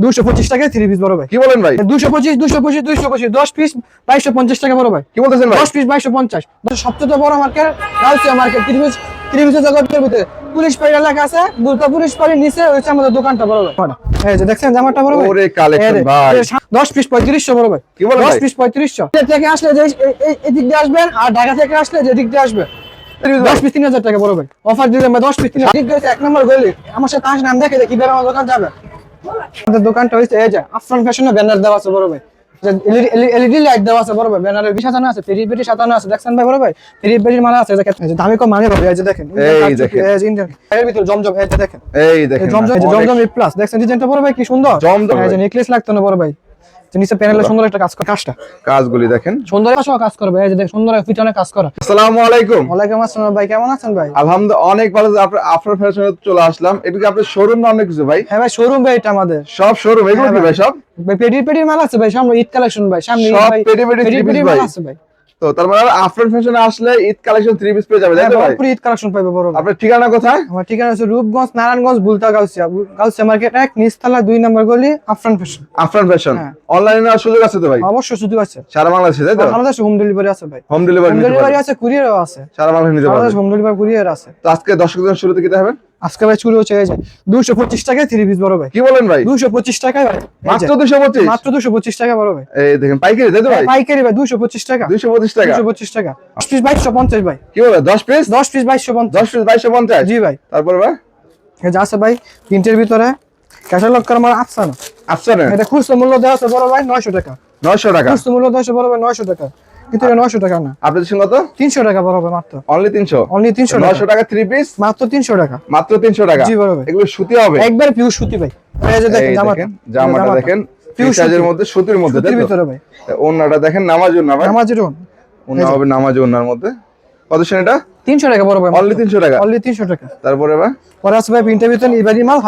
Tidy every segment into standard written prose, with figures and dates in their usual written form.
225 টাকায় 3 পিস বড় ভাই। কি বলেন ভাই? 225 225 225 10 পিস 2250 টাকা বড় ভাই। কি বলতেছেন ভাই? 10 পিস 2250। সবচেয়ে বড় মার্কেট গাউসিয়া মার্কেট 3 পিসের জগতের ভিতরে পুলিশ পাড়ি লেখা আছে, দুটো পুলিশ পাড়ির নিচে হচ্ছে আমাদের দোকানটা বড় ভাই। এই যে দেখছেন জামাটা বড় ভাই। ওরে কালেকশন ভাই। 10 পিস 3500 বড় ভাই। কি বলেন 10 ভাই? পিস 3500। থেকে আসলে যে এই দিক দিয়ে আসবেন আর ঢাকা থেকে আসলে যে দিক দিয়ে আসবে 10 পিস 3000 টাকা বড় ভাই। অফার দিলাম 10 পিস 3000। ঠিক আছে, 1 নম্বর গলি। আমার সাথে আস নাম দেখে কি বের আমার দোকান যাবে। আমাদের দোকানটা হইছে এই যে আফরান ফ্যাশনে ব্যানার দেওয়া আছে বড় ভাই। যে এলইডি লাইট দেওয়া আছে বড় ভাই। ব্যানারে 20 আছে, পেরি সাজানো আছে। দেখছেন ভাই বড় ভাই? পেরির মালা আছে। এই যে দামি কম মানে ভাই। এই যে দেখেন। এই দেখেন। এই যে ইন্ডিয়ান এর ভিতর জমজম। এই যে দেখেন। এই দেখেন। জমজম প্লাস দেখছেন ডিজাইনটা বড় ভাই কি সুন্দর। জমজম। এই যে নেকলেস লাগতো না বড় ভাই। যে নিচে প্যানেলে সুন্দর একটা কাজটা কাজগুলি দেখেন সুন্দর সহ কাজ করবে। এই যে দেখেন সুন্দর ফিটনে কাজ করা। আসসালামু আলাইকুম। ওয়ালাইকুম আসসালাম ভাই, কেমন আছেন ভাই? আলহামদুলিল্লাহ অনেক ভালো। আপনার ফ্যাশনে চলে আসলাম। এটা কি আপনার শোরুম না অনেক কিছু ভাই? হ্যাঁ ভাই, শোরুম ভাই এটা আমাদের। সব শোরুম এগুলো কি ভাই? সব ভাই পেডির মাল আছে ভাই। সামনে ঈদ কালেকশন ভাই। সামনে সব ভাই পেডি মাল আছে ভাই। তো তার মানে আফরান ফ্যাশনে আসলে ঈদ কালেকশন 3 পিস পেয়ে যাবে তাই তো ভাই? পুরো ঈদ কালেকশন পাবে বড় ভাই। আপনার ঠিকানা কোথায়? আমার ঠিকানা আছে রূপগঞ্জ, নারায়ণগঞ্জ, বুলতা গাউসিয়া মার্কেট 1 নিচতলা 2 নম্বর গলি আফরান ফ্যাশন। আফরান ফ্যাশন হ্যাঁ। অনলাইনে নেওয়ার সুযোগ আছে তো ভাই? অবশ্যই সুযোগ আছে। সারা বাংলাদেশে তাই তো? আমাদের হোম ডেলিভারি আছে ভাই। হোম ডেলিভারি আছে, কুরিয়ারও আছে। সারা বাংলাদেশে নিতে আমাদের পারবেন। হোম ডেলিভারি কুরিয়ার আছে। তো আজকে দর্শকদের শুরুতে কি দেখাবেন? আজকে ভাই শুরু হচ্ছে এই যে 225 টাকায় 3 পিস বড় ভাই। কি বলেন ভাই? 225 টাকায় ভাই। মাত্র 225? মাত্র 225 টাকা বড় ভাই। এই দেখেন পাইকারি তাই তো ভাই? পাইকারি ভাই 225 টাকা। 225 টাকা। 225 টাকা। 10 পিস 2250 ভাই। কি বলে 10 পিস? 10 পিস 2250। 10 পিস 2250? জি ভাই। তারপরে ভাই এই যে আছে ভাই প্রিন্টের ভিতরে ক্যাটালগ করা মাল আছে না। আচ্ছা না এটা খুচরা মূল্য দেওয়া আছে বড় ভাই 900 টাকা। 900 টাকা। খুচরা মূল্য দেওয়া আছে বড় ভাই 900 টাকা। কিন্তু এটা 900 টাকা না। আপনাদের সঙ্গে কত? 300 টাকা বড় ভাই মাত্র। অনলি 300? অনলি 300 টাকা। 900 টাকা 3 পিস মাত্র 300 টাকা। মাত্র 300 টাকা। জি বড় ভাই। এগুলো সুতি হবে? একবার পিওর সুতি ভাই। এই যে দেখেন জামাটা দেখেন পিওর সাইজের মধ্যে সুতির মধ্যে তাই সুতির তো? ভিতরে ভাই। ওন্নাটা দেখেন নামাজুন না ভাই? নামাজের ওন। ওন্না হবে নামাজুন ওন্নার মধ্যে। কত সেন এটা? 300 টাকা বড় ভাই। অনলি 300 টাকা। অনলি 300 টাকা। তারপরে ভাই পরে আছে ভাই প্রিন্টের ভিতরে ইবানি মাল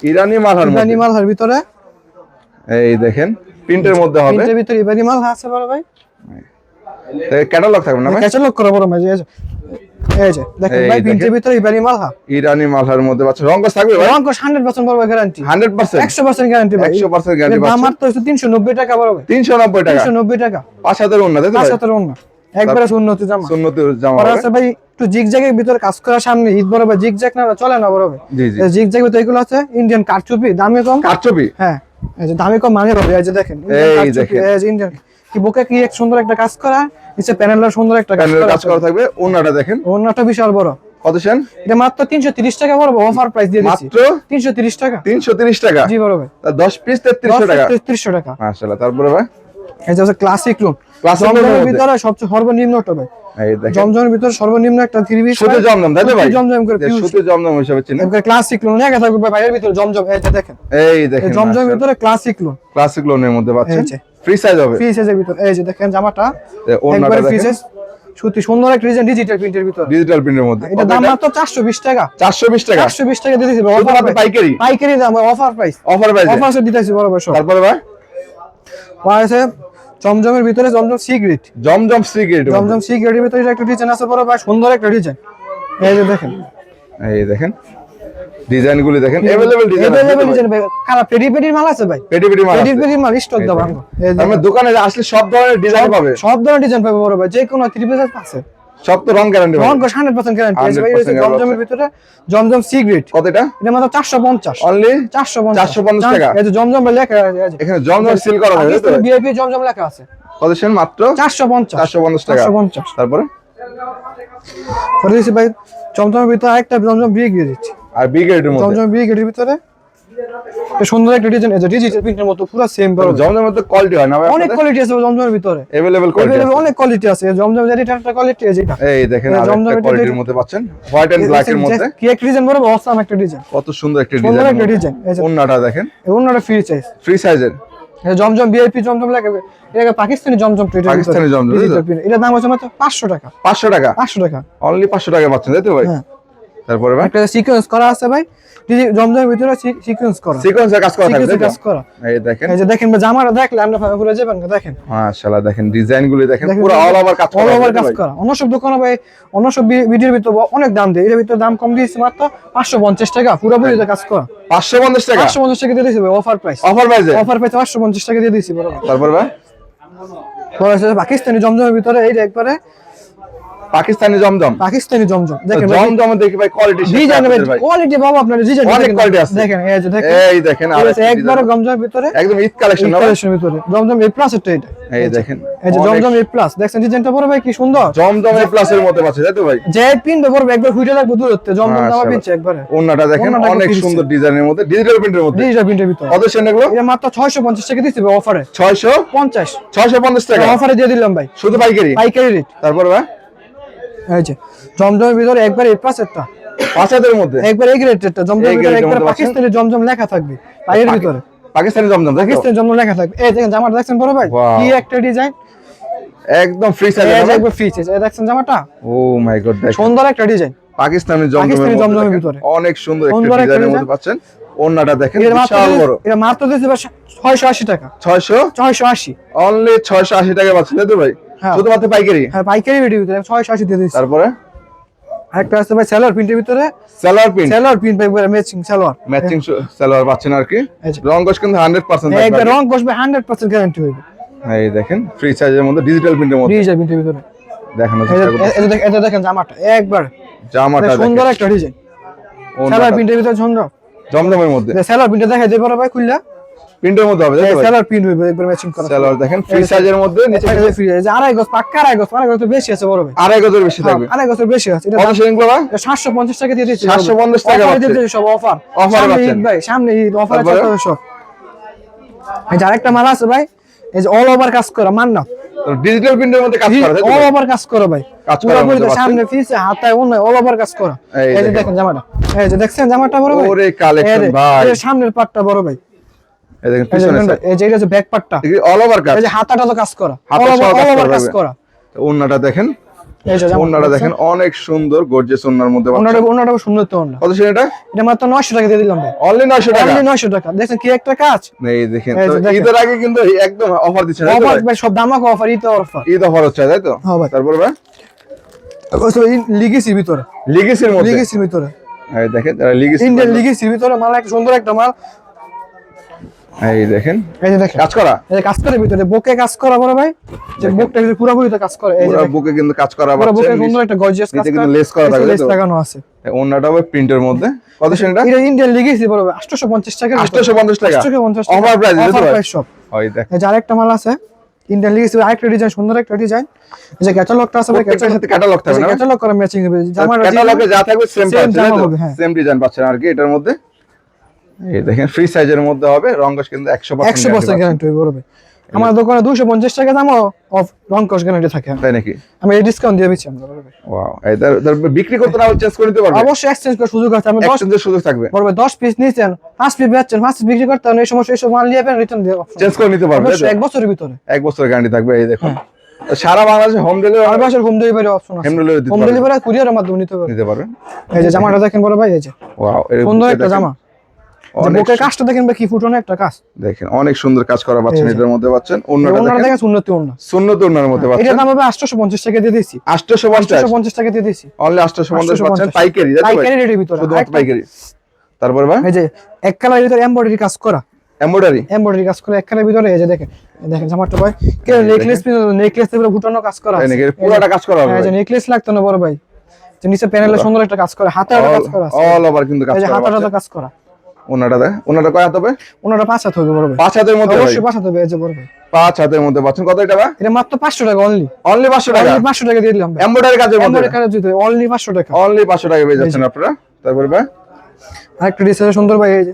ইরানি মালহার ইবানি মধ্যে। মালহার ভিতরে এই দেখেন প্রিন্টের মধ্যে হবে। প্রিন্টের ভিতরে ইবানি মাল আছে বড় ভাই। ক্যাটালগ থাকবে না ভাই? ক্যাটালগ করা বড় ভাই। এই যে দেখেন ভাই প্রিন্টের ভিতরে ইবানি মাল ইরানি মালহার মধ্যে বাচ্চা রং কস থাকবে ভাই? রং কস 100% বড় ভাই গ্যারান্টি। 100%? 100% গ্যারান্টি ভাই। 100% গ্যারান্টি দাম পাচ্ছেন। মাত্র 390 টাকা বড় ভাই। 390 টাকা। 390 টাকা। 5000 ওন্না তাই তো ভাই? 5000 ওন্না। একবারে সুন্নতি জামা। সুন্নতি জামা পরে হবে। আছে ভাই একটু জিগজ্যাগের ভিতরে কাজ করা সামনে ঈদ বড় ভাই। জিগজ্যাগ না চলে না বড় ভাই। জি জি। জিগজ্যাগ ভিতরে এগুলো আছে ইন্ডিয়ান কারচুপি, দামে কম। কারচুপি? হ্যাঁ। এই যে দামে কম মানে ভাই। এই যে দেখেন এই দেখেন। এই যে ইন্ডিয়ান কি বুকে কি এক সুন্দর একটা কাজ করা, নিচে প্যানেলের সুন্দর একটা কাজ প্যানেলের করা কাজ করা থাকবে। ওন্নাটা দেখেন ওন্নাটা বিশাল বড়। কত সেন? এটা মাত্র 330 টাকা বড় ভাই। অফার প্রাইস দিয়ে দিচ্ছি। মাত্র 330 টাকা। 330 টাকা? জি বড় ভাই। 10 পিস 3300 টাকা। 3300 টাকা। মাশাআল্লাহ। তারপরে ভাই এই যে ক্লাসিক লুন। Classic loan এর জমজমের মধ্যে? ভিতরে সবচেয়ে সর্বনিম্নটা ভাই। এই দেখেন জমজমের ভিতরে সর্বনিম্ন একটা 3 পিস সুতি জমজম তাই তো ভাই? জমজম করে পিওর সুতি জমজম হিসেবে চিনেন। একবার ক্লাসিক লুন লেখা থাকবে ভাই বাইরের ভিতরে জমজম। এই যে দেখেন এই দেখেন জমজমের ভিতরে ক্লাসিক লুন। ক্লাসিক লোনের মধ্যে পাচ্ছেন। এই যে। ফ্রি সাইজ হবে? ফ্রি সাইজের ভিতরে। এই যে দেখেন জামাটা ওন্নাটা একবার ফ্রি দেখেন সাইজ সুতি সুন্দর একটা ডিজাইন ডিজিটাল প্রিন্টের ভিতরে। ডিজিটাল প্রিন্টের মধ্যে। এটা দাম মাত্র 420 টাকা। 420 টাকা? 420 টাকা দিয়ে দিছি ভাই। শুধুমাত্র অফার পাইকারি? পাইকারি দাম অফার প্রাইস। অফার প্রাইসে? অফার সে দিতেছি বড় ভাই সব। তারপরে ভাই আছে জমজমের ভিতরে জমজম সিক্রেট। জমজম সিগারেট। জমজম সিক্রেটের ভিতরে একটা ডিজাইন আছে বড় ভাই, সুন্দর একটা ডিজাইন। এই যে দেখেন এই দেখেন ডিজাইনগুলি দেখেন अवेलेबल ডিজাইন আছে। अवेलेबल ডিজাইন ভাই। কালা পেডির মাল আছে ভাই। পেডি মাল আছে। পেডির মাল স্টক দাও ভাঙো। এই যে আমরা দোকানে আসলে সব ধরনের ডিজাইন পাবে। সব ধরনের ডিজাইন পাবে বড় ভাই। যে কোনো 3 পিস আছে। সব তো রং গ্যারান্টি রং পাবে। 100% গ্যারান্টি। এই যে ভাই 100% জমজমের ভিতরে জমজম সিক্রেট। কত এটা? এটা মাত্র 450। অনলি 450 টাকা। এই যে জমজম বলে লেখা আছে। এই যে এখানে জমজম সিল করা হবে তাই তো? ভিআইপি জমজম লেখা আছে। কত সেন? মাত্র 450 450 টাকা। 450। তারপরে পরে দিছি ভাই জমজমের ভিতরে আরেকটা জমজম বিয়ে দিয়ে দিচ্ছি। আর বি গ্রেডের মধ্যে জমজম বিয়ে গেটের ভিতরে এটা সুন্দর একটা ডিজাইন। এই যে ডিজিটাল প্রিন্টের মতো পুরো সেম বড়। জমজমের মধ্যে কোয়ালিটি হয় না ভাই? অনেক কোয়ালিটি আছে জমজমের ভিতরে। अवेलेबल কোয়ালিটি আছে? অনেক কোয়ালিটি আছে। জমজম যেটা একটা কোয়ালিটি আছে এটা। এই দেখেন এই আরেকটা জমজমের কোয়ালিটির মধ্যে পাচ্ছেন হোয়াইট এন্ড ব্ল্যাক এর মধ্যে। কি একটা ডিজাইন বড় অসাম একটা ডিজাইন। কত সুন্দর একটা সুন্দর ডিজাইন। একটা ডিজাইন। এই যে ওন্নাটা দেখেন অন্যটা ফ্রি সাইজ। ফ্রি সাইজের। এই জমজম ভিআইপি জমজম লেখা। এটা পাকিস্তানি জমজম প্রিন্টের ভিতরে। পাকিস্তানি জমজম, ডিজিটাল প্রিন্ট। এটা দাম হচ্ছে মাত্র 500 টাকা। 500 টাকা? 500 টাকা। অনলি 500 টাকা পাচ্ছেন তাই তো ভাই? হ্যাঁ। তারপরে ভাই একটা সিকোয়েন্স করা আছে ভাই। জমজমের ভিতরে সিকোয়েন্স করা। সিকোয়েন্সের কাজ করা থাকবে সিকোয়েন্সের তাই তো? কাজ করা। এই দেখেন এই যে দেখেন ভাই জামাটা দেখলে আমরা ভুলে যাবেন না। দেখেন মাশাআল্লাহ দেখেন ডিজাইনগুলি দেখেন পুরো অল ওভার কাজ করা। অল ওভার কাজ করা। অন্য সব দোকানে ভাই অন্য সব ভিডিওর ভিতর অনেক দাম দেয়। এর ভিতর দাম কম দিয়েছে মাত্র 550 টাকা। পুরোপুরি কাজ করা। 550 টাকা 550 টাকা দিয়ে দিছি ভাই, অফার প্রাইস। অফার প্রাইসে। অফার প্রাইসে 550 টাকা দিয়ে দিছি বড় ভাই। তারপর ভাই বড় আছে পাকিস্তানি জমজমের ভিতরে, এই যে একবারে পাকিস্তানি জমজম। পাকিস্তানি জমজম দেখেন ভাই, জমজম দেখি ভাই কোয়ালিটি ডিজাইন ভাই, কোয়ালিটি বাবা আপনার ডিজাইন অনেক quality আছে। দেখেন, এই যে দেখেন, এই দেখেন ঠিক আছে, একবারে জমজমের ভিতরে একদম ঈদ কালেকশন না ভাই? কালেকশনের ভিতরে জমজম এ প্লাস এটা, এই দেখেন এই যে জমজম এ প্লাস দেখছেন ডিজাইনটা বড় ভাই কি সুন্দর, জমজম এ প্লাসের মধ্যে পাচ্ছে তাই তো ভাই? যে পিনবে বড় ভাই একবার ফুটে লাগবে দূরত্বে, জমজম দামা পিনছে একবারে। ওন্নাটা দেখেন ওন্নাটা অনেক পিনছে। সুন্দর ডিজাইনের মধ্যে, ডিজিটাল প্রিন্টের মধ্যে। ডিজিটাল প্রিন্টের ভিতরে কত সেন এগুলো? এটা মাত্র 650 টাকা দিছি ভাই অফারে, 650 50 টাকা অফারে দিয়ে দিলাম ভাই, শুধু পাইকারি। পাইকারি রেট। তারপর ভাই এই যে জমজমের ভিতরে একবার এ প্লাস একটা, 5000 এর মধ্যে একবার এই গ্রেডটা জমজমের এই ভিতরে grade এর একবার মধ্যে পাকিস্তানি জমজম লেখা থাকবে পায়ের ভিতরে, পাকিস্তানি জমজম তাই তো? পাকিস্তানি জমজম লেখা থাকবে। এই দেখেন জামাটা দেখছেন বড় ভাই Wow. কি একটা ডিজাইন, একদম ফ্রি এই সাইজ যে একবার ফিচেস, এই দেখছেন জামাটা ও মাই গড দেখেন সুন্দর একটা ডিজাইন, পাকিস্তানি পাকিস্তানি জমজমের জমজমের মধ্যে ভিতরে। দেখেন, অনেক সুন্দর সুন্দর একটা একটা ডিজাইনের design। মধ্যে পাচ্ছেন। ওন্নাটা দেখেন এর মাত্র বিশাল বড়, এটা মাত্র দিয়েছে 680 টাকা, 680 অনলি 680 টাকা পাচ্ছেন তাই তো ভাই? হ্যাঁ। শুধুমাত্র পাইকারি। হ্যাঁ পাইকারি রেটের ভিতরে 680 দিয়ে দিয়েছি। তারপরে আরেকটা আছে ভাই সালোয়ার প্রিন্টের ভিতরে, সালোয়ার প্রিন্ট সালোয়ার প্রিন্ট ভাই ম্যাচিং সালোয়ার, ম্যাচিং সালোয়ার পাচ্ছেন আর কি। এই যে। রং কস কিন্তু 100% একবার থাকবে। রং বসবে 100% গ্যারান্টি হইবে, এই দেখেন ফ্রি সাইজের মধ্যে ডিজিটাল প্রিন্টের মধ্যে ডিজাইন প্রিন্টের ভিতরে। দেখানোর এই যে চেষ্টা করুন। এটা দেখেন জামাটা একবার জামাটা সুন্দর দেখেন একটা ডিজাইন, ওন্নাটা সালোয়ার প্রিন্টের ভিতরে সুন্দর, জমজমের মধ্যে সালোয়ার প্রিন্টে দেখাই দেব ভাই খুললা, প্রিন্টের মধ্যে হবে তাই তো ভাই? সালোয়ার প্রিন্ট হইবে একবার ম্যাচিং করা, সালোয়ার দেখেন ফ্রি সাইজের মধ্যে নিচে ফ্রি আছে আড়াই গজ পাক্কা, আড়াই গজ তো বেশি আছে বড় ভাই, আড়াই গজের বেশি থাকবে। আড়াই গজের বেশি আছে। এটা কত সেলিং করবা? 750 টাকা দিয়ে দিচ্ছি, 750 টাকা অফারে দিয়ে পাচ্ছে। দিচ্ছি, সব অফার অফারে সামনে পাচ্ছেন। ঈদ ভাই, সামনে ঈদ অফারে তারপরে? চলতে সব। এই যে আরেকটা মাল আছে ভাই, এই যে অল ওভার কাজ করা মান না, ডিজিটাল প্রিন্টের মধ্যে কাজ করা তাই তো অল ভাই? ওভার কাজ করা ভাই, কাজ পুরো করার মধ্যে পুরো পাচ্ছেন। সামনে পিছে হাতায় অন্য অল ওভার কাজ করা। এই এই যে দেখেন। দেখেন জামাটা, এই যে দেখছেন জামাটা বড় ভাই, ওরে কালেকশন ভাই। এই যে সামনের পাটটা বড় ভাই, এই দেখেন এই যে পিছনে এই যে এটা হচ্ছে ব্যাক পাটটা, অল ওভার কাজ। এই যে হাতাটা তো কাজ করা, হাতা অল সহ কাজ ওভার করা কাজ যাবে। করা। ওন্নাটা দেখেন, এই যে জামাটা ওন্নাটা দেখেন অনেক সুন্দর গর্জিয়াস ওন্নার মধ্যে ওনাটা পাচ্ছেন। ওনাটা সুন্দর তো ওনা, কত সেন এটা? এটা মাত্র 900 টাকা দিয়ে দিলাম ভাই, অনলি 900 টাকা। অনলি 900 টাকা। দেখছেন কি একটা কাজ, এই দেখেন এই তো যে দেখেন। ঈদের আগে কিন্তু একদম অফার দিচ্ছেন তাই তো অফার ভাই? ভাই সব দামাক offer, Eid offer. Eid offer হচ্ছে তাই তো? হ্যাঁ ভাই। তারপর ভাই লিগেসির ভিতরে, লিগেসির মধ্যে লিগেসির ভিতরে এই দেখেন লিগেসি ইন্ডিয়ান লিগেসির ভিতরে মাল একটা সুন্দর একটা মাল, এই দেখেন এই যে দেখেন কাজ করা এই যে কাজ করে ভিতরে বুকে কাজ করা বড় ভাই, যে বুকটা ভিতরে পুরোপুরি তো কাজ করে, এই যে পুরো দেখেন, বুকে কিন্তু কাজ করা পুরো বুকে পাচ্ছেন। সুন্দর একটা গর্জিয়াস কাজ নিচে করা, কিন্তু লেস করা থাকবে লেস তো? লাগানো আছে। ওন্নাটা হবে প্রিন্টের মধ্যে। কত সেন এটা? এটা ইন্ডিয়ান লিগেসি বড় ভাই 850 টাকা, 850 টাকা 850 টাকা অফার প্রাইস দিতে অফার ভাই? প্রাইস সব। ওই দেখেন এই যে আরেকটা মাল আছে ইন্ডিয়ান লিগেসি, আরেকটা ডিজাইন সুন্দর একটা ডিজাইন, এই যে ক্যাটালগটা আছে ভাই, প্রত্যেকটার সাথে ক্যাটালগ থাকবে না? ক্যাটালগ করা ম্যাচিং হবে, জামার ক্যাটালগে যা থাকবে সেম Same পাচ্ছেন জামা তাই তো? হবে, হ্যাঁ। সেম ডিজাইন পাচ্ছেন আর কি এটার মধ্যে। এই দেখেন ফ্রি সাইজের মধ্যে হবে, রং কস কিন্তু 100% 100% গ্যারান্টি হবে বড় ভাই। আমার দোকানে 250 টাকা দামও অফ রং কস গ্যারান্টি থাকে, তাই নাকি? আমি এই ডিসকাউন্ট দিয়ে দিচ্ছি আমরা বড় ভাই। ওয়াও এটার বিক্রি করতে না চেঞ্জ করে দিতে পারবে? অবশ্যই এক্সচেঞ্জ করার সুযোগ আছে, আপনি 10 এক্সচেঞ্জের সুযোগ থাকবে, বড় ভাই 10 পিস নিছেন 5 পিস বেচছেন 5 পিস বিক্রি করতে হবে, এই সমস্যা এই সব মাল নিয়ে রিটার্ন দিয়ে অপশন চেঞ্জ করে নিতে পারবে তাই তো? অবশ্যই 1 বছরের ভিতরে, 1 বছরের গ্যারান্টি থাকবে। এই দেখুন সারা বাংলাদেশে হোম আর ডেলিভারি বাসার হোম ডেলিভারি অপশন আছে, হোম ডেলিভারি দিতে হোম পারবে, ডেলিভারি কুরিয়ারের মাধ্যমে নিতে পারবে। নিতে পারবেন। এই যে জামাটা দেখেন বড় ভাই, এই যে ওয়াও সুন্দর একটা জামা, যে অনেক বুকের কাজটা দেখেন ভাই কি ফুটনো একটা কাজ, দেখেন অনেক সুন্দর কাজ করা পাচ্ছেন এই যে। এটার মধ্যে পাচ্ছেন। ওনারা অন্যটা দেখেন দেখেন সুন্নতি ওন্না, সুন্নত ওন্নার মধ্যে এটার পাচ্ছেন দাম হবে 850 টাকা দিয়ে দিয়েছি, 850 850 টাকা দিয়ে দিয়েছি অনলি 850 পাচ্ছেন 850 পাইকারি তাই তো ভাই? পাইকারি রেটের ভিতরে। শুধুমাত্র আরেকটা- পাইকারি। তারপর ভাই এই যে এক কালারের ভিতরে এমব্রয়ডারি কাজ করা, এমব্রয়ডারি এমব্রয়ডারি কাজ করে এক কালারের ভিতরে, এই যে দেখেন দেখেন জামাটা ভাই কে নেকলেস নেকলেস পুরো ফুটানো কাজ করা তাই আছে, নাকি? পুরোটা কাজ করা হবে এই যে ভাই? নেকলেস লাগতো না বড় ভাই, যে নিচে প্যানেলে সুন্দর একটা কাজ করে, হাতে কাজ করা আছে, অল ওভার কিন্তু কাজ এই যে করা হাতাটা পাচ্ছেন। কাজ করা, ওনাটা দেখ ওনাটা কয় হাত হবে? ওনারা 5 হাত হবে বড় ভাই, 5 হাতের মধ্যে ভাই, অবশ্যই 5 হাত হবে, এই যে বড় ভাই 5 হাতের মধ্যে পাচ্ছেন। কত এটা ভাই? এটা মাত্র 500 টাকা অনলি, অনলি 500 টাকা অনলি 500 টাকা দিয়ে দিলাম ভাই, এমব্রয়ডারি কাজের মধ্যে এমব্রয়ডারি কাজ দিতে অনলি 500 টাকা। অনলি 500 টাকা পেয়ে যাচ্ছেন আপনারা। তারপর ভাই আরেকটা ডিজাইন সুন্দর ভাই, এই যে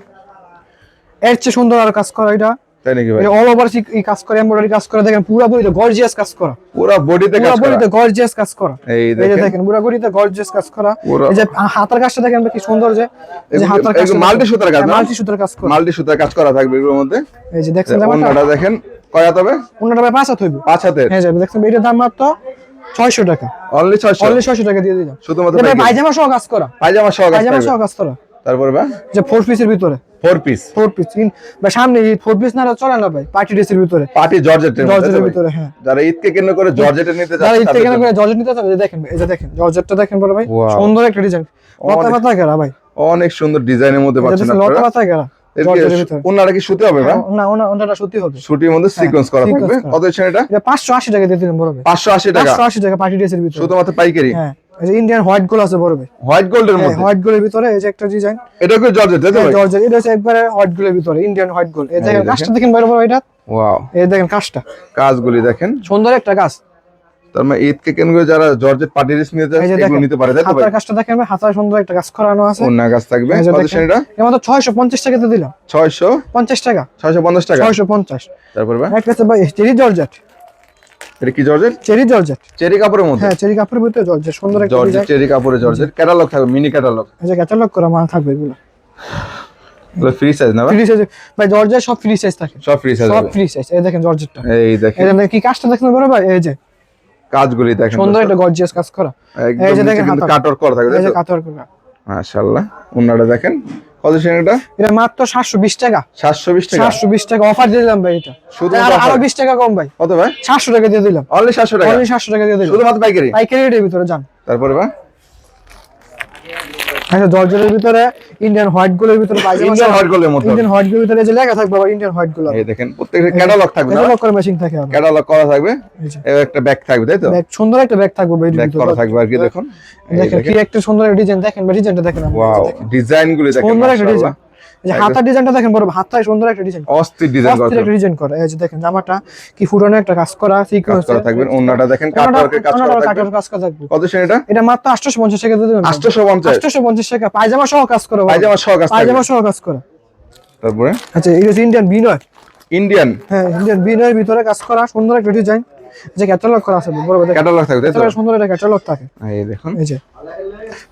এর চেয়ে সুন্দর আর কাজ করা, এটা তাই নাকি ভাই? এটা অল ওভার এই কাজ করে, এমব্রয়ডারি কাজ করে, দেখেন পুরো বডিতে গর্জিয়াস কাজ করা, পুরো বডিতে পুরো কাজ করা। বডিতে গর্জিয়াস কাজ করা, এই এই যে দেখেন দেখেন পুরো বডিতে গর্জিয়াস কাজ করা, পুরো- এই যে হাতার কাজটা দেখেন কি সুন্দর, যে এই যে হাতার কাজ মাল্টি সুতার কাজ না? মাল্টি সুতার কাজ করা, মাল্টি সুতার কাজ করা থাকবে এগুলোর মধ্যে। এই যে দেখছেন জামাটা, ওনাটা দেখেন কয় হাত হবে? ওনাটা ভাই 5 হাত হইবে, 5 হাতের হ্যাঁ যাবে দেখছেন এটার দাম মাত্র 600 টাকা, অনলি 600 অনলি 600 টাকা দিয়ে দিলাম, শুধুমাত্র এটা ভাই পাইকারি। পায়জামা সহ কাজ করা, পায়জামা সহ কাজ পায়জামা থাকবে। সহ কাজ করা, তারপর ভাই যে 4 পিসের ভিতরে 4 পিস 4 পিস বা সামনে 4 পিস না চলে না ভাই, পার্টি ড্রেসের ভিতরে, পার্টি জর্জেটের জর্জেটের ভিতরে, হ্যাঁ যারা ঈদকে কেন্দ্র করে জর্জেটের নিতে যারা যাচ্ছে ইচ্ছে কেন করে জর্জেট নিতে চান, এই যে দেখেন, এই যে দেখেন জর্জেটটা দেখেন বড় ভাই, Wow. সুন্দর একটা ডিজাইন, মাথা অনেক- মাথা করা ভাই, অনেক সুন্দর ডিজাইনের মধ্যে এটা পাচ্ছেন হচ্ছে লতা আপনারা। পাতা গেরা এর জর্জেটের ভিতরে। ওনারা কি সুতি হবে ভাই? না ওনাটা সত্যি হবে। সুতির মধ্যে সিকোয়েন্স করা sequence থাকবে। করা। কত দিচ্ছেন এটা? এটা 580 টাকা দিয়ে দিলাম বড় ভাই। 580 টাকা 580 টাকা পার্টি ড্রেসের ভিতরে। শুধুমাত্র পাইকারি। হ্যাঁ এই যে ইন্ডিয়ান হোয়াইট গোল আছে বড় ভাই। হোয়াইট গোল্ডের মধ্যে। হোয়াইট গোলের ভিতরে এই যে একটা ডিজাইন। এটা কি জর্জেট তাই তো ভাই? জর্জেট এটা হচ্ছে একবারে হোয়াইট গোলের ভিতরে ইন্ডিয়ান হোয়াইট গোল। এই দেখেন দেখেন। কাজটা দেখেন বড় বড় এটা। ওয়াও, এই দেখেন কাজটা কাজগুলি দেখেন। সুন্দর একটা কাজ। তার মানে ঈদ কে কেন্দ্র করে যারা জর্জেট পার্টি ড্রেস নিতে চায় এই যে এগুলো দেখেন নিতে পারে তাই তো ভাই? হাতার কাজটা দেখেন ভাই, হাতায় সুন্দর একটা কাজ করানো আছে। অন্য কাজ থাকবে। এই যে কত দেখেন, দিচ্ছেন এটা? এর মধ্যে 650 টাকা দিয়ে দিলাম। 650 টাকা টাকা 650। তারপর ভাই একটা আছে ভাই চেরি জর্জেট। এটা কি জর্জেট? Cherry georgette. চেরি কাপড়ের মধ্যে। হ্যাঁ চেরি কাপড়ের ভিতরে জর্জেট সুন্দর একটা জর্জেট ডিজাইন। চেরি কাপড়ে জর্জেট ক্যাটালগ থাকবে, মিনি ক্যাটালগ। এই যে ক্যাটালগ করা মাল থাকবে এগুলো। এগুলো ফ্রি সাইজ না ভাই? ফ্রি সাইজ ভাই, জর্জেট সব ফ্রি সাইজ থাকে। সব ফ্রি সাইজ সব হবে। Free size. এই দেখেন জর্জেটটা। এই দেখেন এই দেখেন কি কাজটা দেখেন বড় ভাই, এই যে কাজগুলি দেখেন। সুন্দর একটা গর্জিয়াস কাজ করা। একদম এই যে নিচে দেখেন কিন্তু হাতা। কাটওয়ার্ক করা থাকবে এই তাই যে তো? কাতার করা। মাশাআল্লাহ। ওন্নাটা দেখেন। কত দিচ্ছেন এটা? এটা মাত্র 720 টাকা। 720 টাকা 720 টাকা অফার দিয়ে দিলাম ভাই এটা। শুধু আরো 20 টাকা কম ভাই। কত ভাই? 700 টাকা দিয়ে দিলাম। অনলি 700 টাকা। অনলি 700 টাকা দিয়ে দিলাম। শুধুমাত্র পাইকারি। পাইকারি রেটের ভিতরে যান। তারপরে ভাই আচ্ছা জর্জেটের ভিতরে ইন্ডিয়ান হোয়াইট গোলের ভিতরে পায়জামা। ইন্ডিয়ান হট গোলের মধ্যে। ইন্ডিয়ান হোয়াইট গোলের ভিতরে যে লেখা থাকবে বাবা ইন্ডিয়ান হোয়াইট গোল। এই দেখেন প্রত্যেকটা ক্যাটালগ থাকবে না? ক্যাটালগ করে ম্যাচিং থাকে আবার। ক্যাটালগ করা থাকবে। এই যে এবং একটা ব্যাগ থাকবে তাই তো? ব্যাগ সুন্দর একটা ব্যাগ থাকবে ভাই এর ব্যাগ ভিতরে। করা থাকবে আর কি দেখুন। এই দেখেন কি দেখেন। একটা সুন্দর ডিজাইন দেখেন ভাই, ডিজাইনটা দেখেন আপনি। ওয়াও, ডিজাইনগুলি দেখেন। সুন্দর একটা মাশাআল্লাহ। ডিজাইন। এই যে হাতার ডিজাইনটা দেখেন বড়, হাতায় সুন্দর একটা ডিজাইন। অস্থির ডিজাইন করা অস্থির একটা ডিজাইন করা। এই যে দেখেন জামাটা কি ফুটানো একটা কাজ করা কাজ সিকোয়েন্স করা থাকবে। ওন্নাটা দেখেন কাটওয়ার্কের কাজ করা থাকবে। কাটার কাজ থাকবে। কত দিচ্ছেন এটা? এটা মাত্র 850 টাকা দিয়ে দিলাম। 850 850 টাকা পায়জামা সহ কাজ করা। পায়জামা সহ কাজ থাকবে। পায়জামা সহ কাজ করা। তারপরে আচ্ছা এই হচ্ছে ইন্ডিয়ান বিনয়। ইন্ডিয়ান হ্যাঁ ইন্ডিয়ান বিনয়ের ভিতরে কাজ করা সুন্দর একটা ডিজাইন। যে ক্যাটালগ করা আছে বড় বড় দেখেন। ক্যাটালগ থাকবে তাই তো? ক্যাটালগ সুন্দর একটা ক্যাটালগ থাকে। এই দেখুন এই যে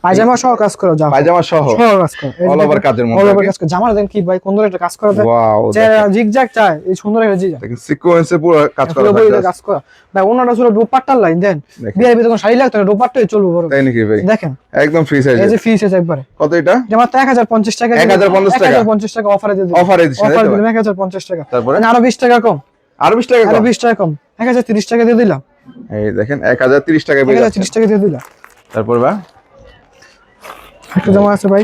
পায়জামা সহ কাজ করা যা পায়জামা সহ সহ কাজ করা। অল ওভার কাজের মধ্যে অল আর ওভার কি। কাজ করা। জামা দেখেন কি ভাই সুন্দর একটা কাজ করা থাকে। ওয়াও, যে জিগজ্যাগ চায় এই সুন্দর একটা জিগজ্যাগ। দেখেন সিকোয়েন্সে পুরো কাজ করা পুরোপুরি থাকবে। কাজ করা ভাই। ওনাটা ছিল দোপাট্টার লাইন দেন। দেখেন। বিয়ের ভিতরে কোনো শাড়ি লাগতো না, দোপাট্টাই চলবে বড়। তাই নাকি ভাই? দেখেন একদম ফ্রি এই সাইজ। যে ফ্রি সাইজ একবারে। কত এটা? এটা মাত্র 1050 টাকা। 1050 টাকা। 1050 টাকা অফারে দিয়ে দিলাম। অফারে দিচ্ছেন তাই অফার তো? দিলাম 1050 টাকা। তারপরে আরো 20 টাকা কম। আরো 20 টাকা আরো কম। 20 টাকা কম। 1030 টাকা দিয়ে দিলাম। এই দেখেন 1030 টাকা পেয়ে যাচ্ছে। 1030 টাকা দিয়ে দিলাম। তারপর ভাই একটা জামা আছে ভাই।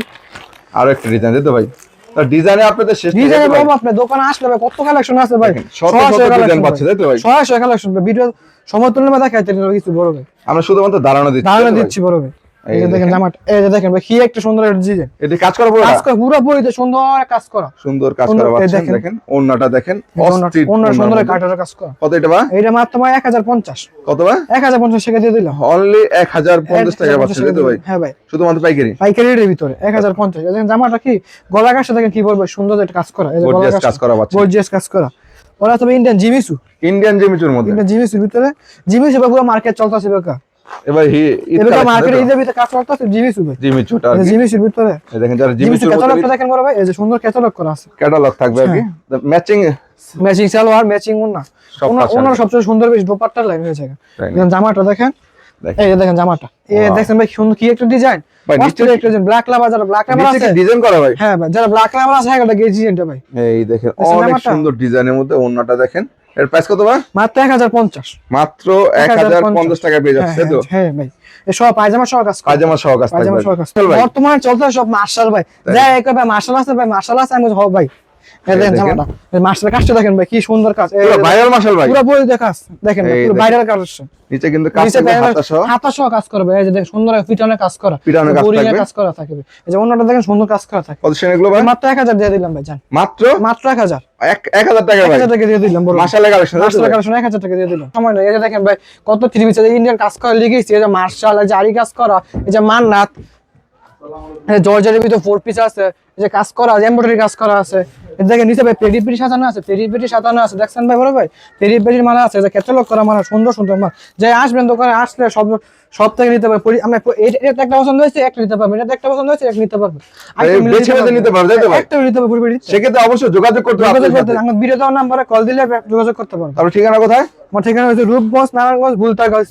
আরো একটা ডিজাইন দিতে ভাই। তার ডিজাইনে আপনাদের শেষ নেই ডিজাইন তাই তো ভাই? বাবা আপনি দোকানে আসলে ভাই কত কালেকশন আছে ভাই। দেখেন, শত শত ডিজাইন পাচ্ছে তাই তো ভাই? 100 কালেকশন ভিডিও সময় তুলনা দেখাইতে কিছু বড় ভাই। আমরা শুধুমাত্র ধারণা দিচ্ছি ধারণা তাই তো ভাই? দিচ্ছি বড় ভাই। এই যে এই দেখেন দেখেন। জামাটা, এই যে দেখেন ভাই কি একটা সুন্দর একটা ডিজাইন। এটি কাজ করা পুরো কাজ করা পুরোপুরি সুন্দর কাজ করা। সুন্দর কাজ সুন্দর, করা এই পাচ্ছেন। দেখেন। দেখেন ওন্নাটা দেখেন অস্থির। অন্য সুন্দর ওন্নার মধ্যে। কাটার কাজ করা। কত এটা ভাই? এইটা মাত্র ভাই 1050। কত ভাই? 1050 টাকা দিয়ে দিলাম। অনলি 1050 টাকা পাচ্ছেন তাই তো ভাই? হ্যাঁ ভাই শুধুমাত্র পাইকারি। পাইকারি রেটের ভিতরে 1050। দেখেন জামাটা কি গলা কাজটা দেখেন কি বলবো সুন্দর একটা কাজ করা। এই যে গলা গর্জিয়াস কাজ করা পাচ্ছেন। গর্জিয়াস কাজ করা। ওরা তবে ইন্ডিয়ান জিমিসু। ইন্ডিয়ান জেমিচুর মধ্যে। ইন্ডিয়ান জিমিসুর ভিতরে জিমিসু পুরো মার্কেট চলতেছে বেকা। এবার ঈদ এবার কালেকশন মার্কেটে তাই তো? ঈদের ভিতরে কাজ চলতেছে জিমিসু ভাই। জিমিচুটা আর কি। জিমিসুর ভিতরে এই দেখেন যারা জিমিসু জিমিচুর ক্যাটালগটা দেখেন বড় ভাই। এই যে সুন্দর ক্যাটালগ করা আছে। ক্যাটালগ থাকবে আর কি। ম্যাচিং ম্যাচিং সালোয়ার ম্যাচিং ওন্না। সব ওন্না পাশে ওন্নার আছে। সবচেয়ে সুন্দর বেশ দোপাট্টার লাইন হয়েছে। তাই না? দেখেন জামাটা দেখেন। দেখেন। এই যে দেখেন জামাটা। এই Wow. দেখেন ভাই সুন্দর কি একটা ডিজাইন। ভাই, নিচে অস্থির একটা ডিজাইন। ব্ল্যাক লাভার যারা ব্ল্যাক লাভার নিচে আছে। কি ডিজাইন করা ভাই? হ্যাঁ ভাই যারা ব্ল্যাক লাভার আছে হ্যাঁ এটা গেজ ডিজাইনটা ভাই। এই দেখেন দেখছেন অনেক জামাটা? সুন্দর ডিজাইনের মধ্যে ওন্নাটা দেখেন। এর প্রাইস কত ভাই? মাত্র 1050। মাত্র 1050 টাকা পেয়ে যাচ্ছে তাই তো? হ্যাঁ ভাই এই সব পায়জামা সহ কাজ করে। পায়জামা সহ কাজ থাকবে। পায়জামা সহ কাজ চল ভাই। বর্তমানে চলতে সব মার্শাল ভাই। যাই এক ভাই মার্শাল আছে ভাই মার্শাল আছে আমি হব ভাই। এই দেখেন দেখেন। জামাটা। এই মার্শাল কাজটা দেখেন ভাই কি সুন্দর কাজ। এই পুরো ভাইরাল মাশাল ভাই। পুরো বই দেখাস দেখেন এই পুরো দেখেন। ভাইরাল কাজ। নিচে কিন্তু কাজ নিচে থাকবে হাতা সহ। হাতা সহ কাজ করবে। এই যে দেখেন সুন্দর পিটানো কাজ করা। পিটানো কাজ বোরিং থাকবে। কাজ করা থাকবে। এই যে অন্যটা দেখেন সুন্দর কাজ করা থাকে। কত সেন এগুলো ভাই? মাত্র 1000 দিয়ে দিলাম ভাই জান। মাত্র মাত্র 1000। 1000 টাকা ভাই। 1000 টাকা দিয়ে দিলাম বড়। মাশাআল্লাহ কালেকশন তাই তো মার্শাল ভাই? কালেকশন 1000 টাকা দিয়ে দিলাম। সময় নেই এই যে দেখেন ভাই কত থ্রি পিস ইন্ডিয়ান কাজ করা লিখেছি। এই যে মার্শাল এই যে আরি কাজ করা এই যে মান্নাত এই জর্জেটের ভিতর ফোর পিস আছে। এই যে কাজ করা এমব্রয়ডারি কাজ করা আছে। এই দেখেন নিচে ভাই পেরি পেরি সাজানো আছে। পেরি পেরি সাজানো আছে দেখছেন ভাই বড় ভাই। পেরি পেরির মালা আছে। এই যে ক্যাটালগ করা মালা সুন্দর সুন্দর মাল। যে আসবেন দোকানে আসলে সব থেকে নিতে পারবেন। আমরা এটা একটা পছন্দ হয়েছে একটা নিতে পারবেন। এটা একটা পছন্দ হয়েছে একটা নিতে পারবেন। বেছে বেছে নিতে পারবেন, তাই তো ভাই? একটা নিতে পারবেন পুরো সেক্ষেত্রে অবশ্যই যোগাযোগ করতে হবে যোগাযোগ আপনার করতে সাথে। আমার ভিডিও দেওয়ার নাম্বারে কল দিলে যোগাযোগ করতে পারবেন। তারপর ঠিকানা কোথায়? আমার ঠিকানা হচ্ছে রূপগঞ্জ নারায়ণগঞ্জ ভুলতাগঞ্জ